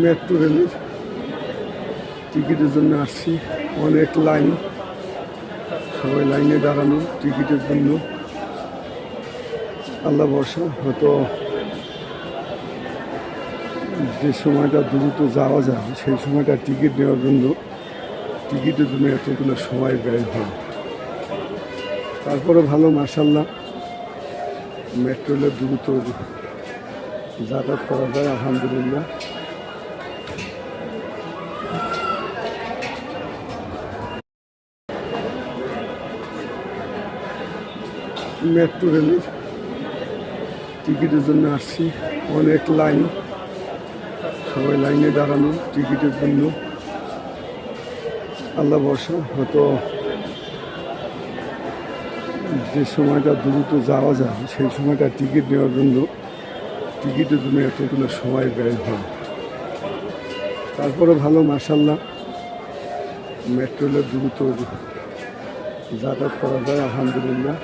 Metro রেলের টিকিটের জন্য আসছি। অনেক লাইন, সবাই লাইনে দাঁড়ানো টিকিটের জন্য। আল্লাহ ভরসা, হয়তো যে সময়টা দ্রুত যাওয়া যায় সেই সময়টা টিকিট নেওয়ার জন্য, টিকিটের জন্য এতগুলো সময় ব্যয় হয়। তারপরে ভালো, মার্শাল্লাহ, মেট্রো রেলের দ্রুত যাতায়াত করা যায়, আলহামদুলিল্লাহ। মেট্রো রেলের টিকিটের জন্য আসছি। অনেক লাইন, সবাই লাইনে দাঁড়ানো টিকিটের জন্য। আল্লাহ ভরসা, হয়তো যে সময়টা দ্রুত যাওয়া যায় সেই সময়টা টিকিট নেওয়ার জন্য, টিকিটের জন্য এতগুলো সময় ব্যয় হয়। তারপরে ভালো, মার্শাল্লাহ, মেট্রো রেলের দ্রুত যাতায়াত করা যায়, আলহামদুলিল্লাহ।